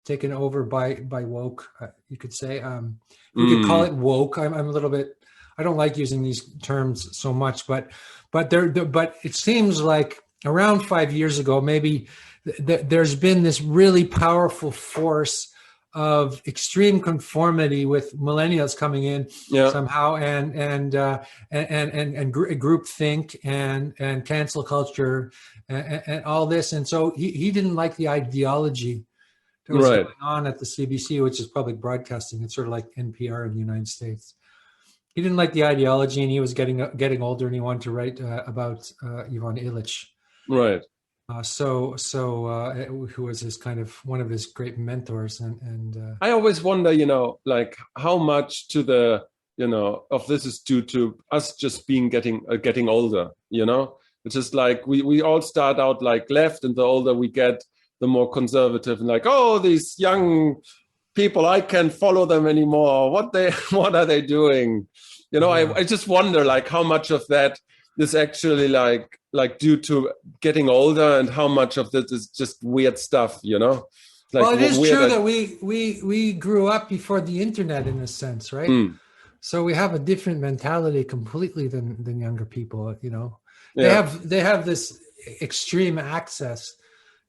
taken over by woke. You could say we could call it woke. I'm a little bit. I don't like using these terms so much, but it seems like around 5 years ago, maybe there's been this really powerful force of extreme conformity with millennials coming in somehow, and group think and cancel culture and all this. And so he didn't like the ideology that was going on at the CBC, which is public broadcasting. It's sort of like NPR in the United States. He didn't like the ideology, and he was getting older, and he wanted to write about Ivan Illich. Right. Who was his kind of one of his great mentors, and I always wonder, like how much to the, of this is due to us just being getting older. It's just like we all start out like left, and the older we get, the more conservative, and like, oh, these young people, I can't follow them anymore. What are they doing? I just wonder like how much of that is actually like due to getting older, and how much of this is just weird stuff, Like, well, it is true that we grew up before the internet in a sense, right? So we have a different mentality completely than younger people, They have this extreme access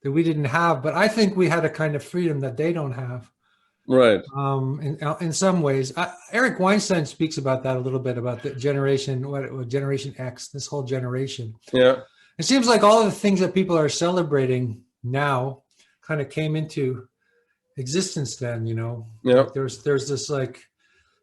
that we didn't have, but I think we had a kind of freedom that they don't have. Right. In some ways, Eric Weinstein speaks about that a little bit, about the generation X, this whole generation. Yeah. It seems like all of the things that people are celebrating now kind of came into existence then, Yeah. Like there's this like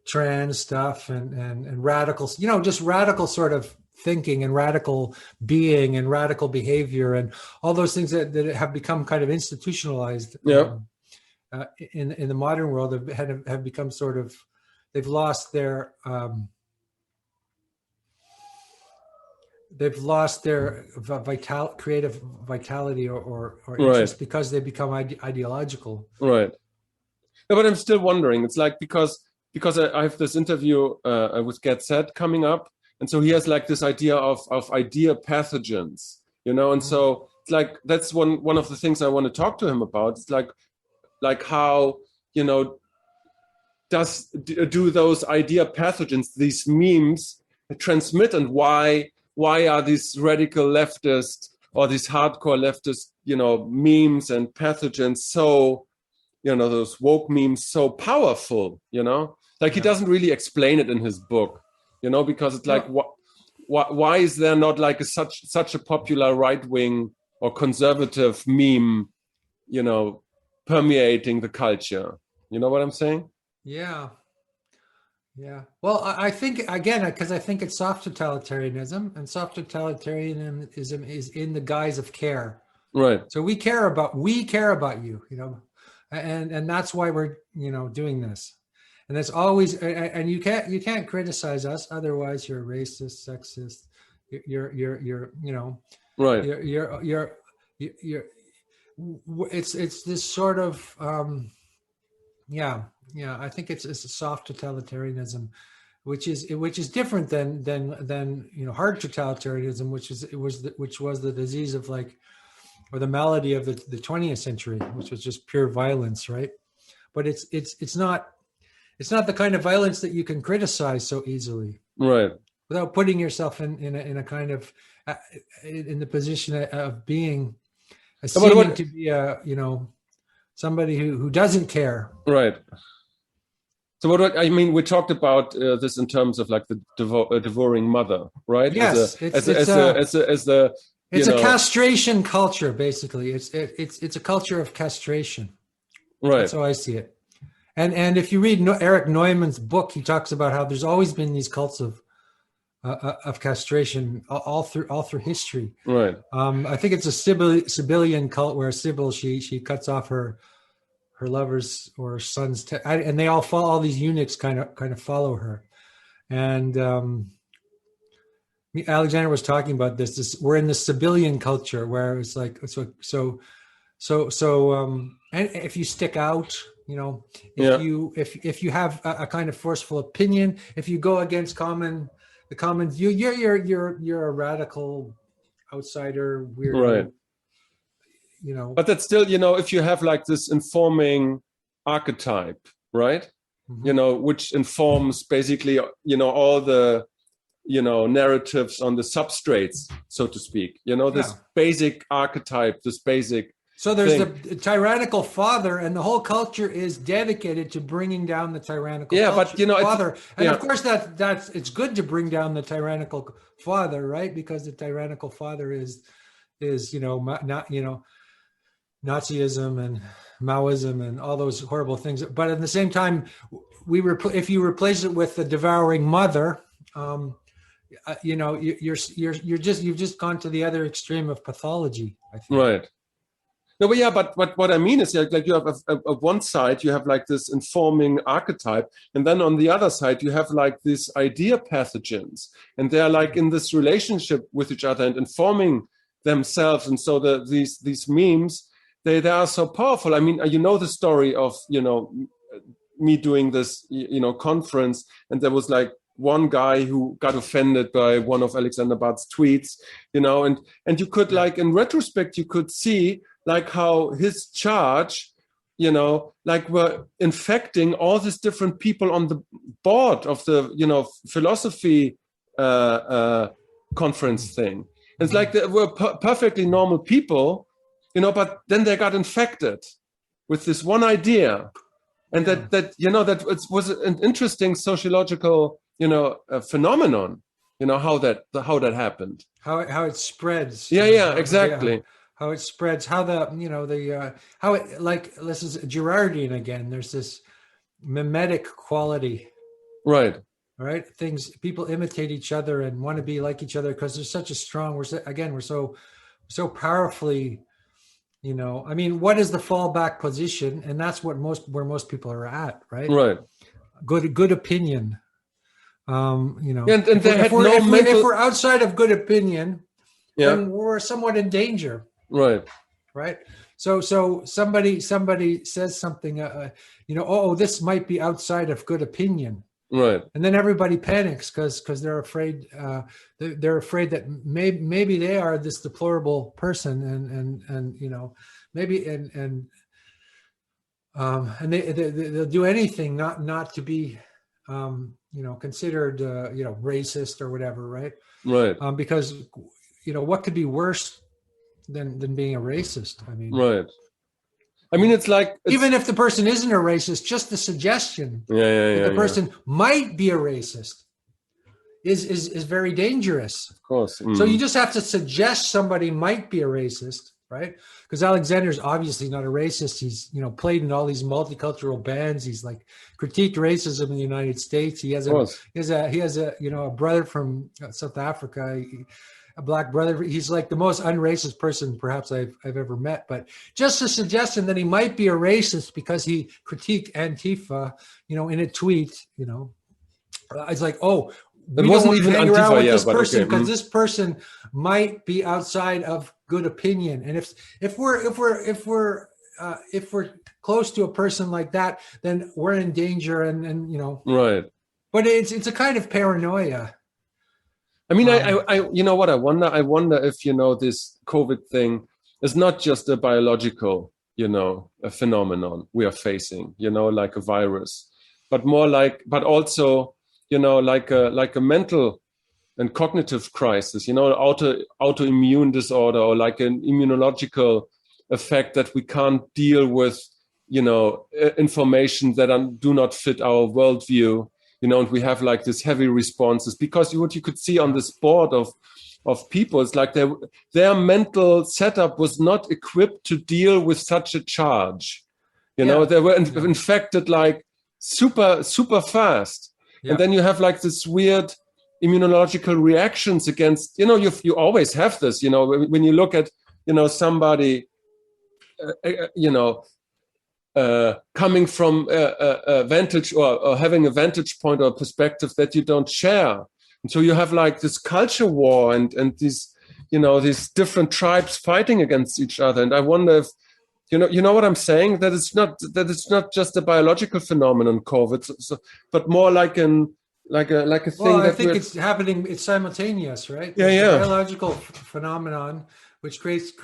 trans stuff and radical, just radical sort of thinking and radical being and radical behavior and all those things that have become kind of institutionalized. Yeah. In the modern world have become sort of, they've lost their creative vitality or interest, because they become ideological. Right. Yeah, but I'm still wondering. It's like because I have this interview with Get Set coming up, and so he has like this idea of idea pathogens, and so it's like that's one of the things I want to talk to him about. It's like how, do those idea pathogens, these memes, transmit, and why are these radical leftist or these hardcore leftist, memes and pathogens so, those woke memes so powerful, like he doesn't really explain it in his book, because it's like, why is there not like such a popular right-wing or conservative meme, permeating the culture? You know what I'm saying? Yeah. Well, I think, again, because I think it's soft totalitarianism, and soft totalitarianism is in the guise of care. Right. So we care about you, and that's why we're, doing this. And that's always, and you can't criticize us, otherwise you're racist, sexist. You're right. You're it's this sort of I think it's a soft totalitarianism, which is different than hard totalitarianism, which was the disease of or the malady of the 20th century, which was just pure violence, right? But it's not the kind of violence that you can criticize so easily, right? Without putting yourself in a kind of in the position of being seeming to be somebody who doesn't care. Right. So what I mean, we talked about this in terms of like the devouring mother, right? Yes, it's a castration culture, basically. It's a culture of castration. Right. That's how I see it. And if you read Eric Neumann's book, he talks about how there's always been these cults of castration all through history. Right. I think it's a Sibyllian cult where Sibyl she cuts off her lovers or sons, and they all follow. All these eunuchs kind of follow her. And Alexander was talking about this. We're in the Sibyllian culture where it's like so. And if you stick out, if you have a kind of forceful opinion, if you go against the common view, you're a radical outsider, weird, right? But that's still, if you have like this informing archetype, right? Mhm. Which informs basically, all the, narratives on the substrates, so to speak. Yeah. This basic archetype, this basic So there's the thing. tyrannical father, and the whole culture is dedicated to bringing down the tyrannical Yeah, culture but father. And of yeah, course, that's it's good to bring down the tyrannical father, right? Because the tyrannical father is not Nazism and Maoism and all those horrible things. But at the same time, if you replace it with the devouring mother, you've just gone to the other extreme of pathology, I think. right. No, but yeah, but what I mean is like you have one side, you have like this informing archetype, and then on the other side, you have like these idea pathogens, and they're like in this relationship with each other and informing themselves. And so these memes, they are so powerful. I mean, the story of me doing this conference, and there was like one guy who got offended by one of Alexander Bart's tweets, and you could like in retrospect, you could see like how his charge, like were infecting all these different people on the board of the, philosophy conference thing. It's like they were perfectly normal people, but then they got infected with this one idea. And that it was an interesting sociological, phenomenon, how that happened. How it spreads. Yeah, exactly. How it spreads, how how it, like, this is Girardian again. There's this mimetic quality, Right. right? People imitate each other and want to be like each other because there's such a strong. We're so powerfully. I mean, what is the fallback position? And that's where most people are at, right? Right. Good opinion. And they had if we're outside of good opinion, yeah, then we're somewhat in danger. right. Right. So somebody says something, this might be outside of good opinion. Right. And then everybody panics because they're afraid they're afraid that maybe they are this deplorable person and maybe and they'll do anything not to be considered racist or whatever, right? Right. Because what could be worse than being a racist? I mean, right. I mean, even if the person isn't a racist, just the suggestion that the person might be a racist is very dangerous. Of course. So you just have to suggest somebody might be a racist, right? Because Alexander's obviously not a racist. He's played in all these multicultural bands. He's like critiqued racism in the United States. He has a brother from South Africa. A black brother. He's like the most unracist person perhaps I've ever met. But just a suggestion that he might be a racist because he critiqued Antifa, in a tweet, it's like, we don't want to hang around with this person because this person might be outside of good opinion. And if we're close to a person like that, then we're in danger. And right. But it's a kind of paranoia. I mean, I what I wonder if, this COVID thing is not just a biological, a phenomenon we are facing, like a virus, but but also, like a mental and cognitive crisis, autoimmune disorder, or like an immunological effect that we can't deal with, information that do not fit our worldview. And we have like this heavy responses because what you could see on this board of people is like their mental setup was not equipped to deal with such a charge. They were infected like super, super fast. Yeah. And then you have like this weird immunological reactions against, you always have this, when you look at, somebody, coming from a vantage or having a vantage point or a perspective that you don't share. And so you have like this culture war and these, these different tribes fighting against each other. And I wonder if, you know what I'm saying? That it's not just a biological phenomenon, COVID, but more like a thing. Well, I think it's happening. It's simultaneous, right? Yeah, It's a biological phenomenon which creates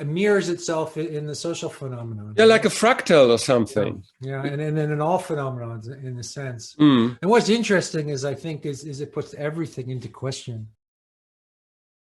mirrors itself in the social phenomenon. Yeah, like a fractal or something. Yeah, and in all phenomena in a sense. Mm. And what's interesting is, I think, is it puts everything into question.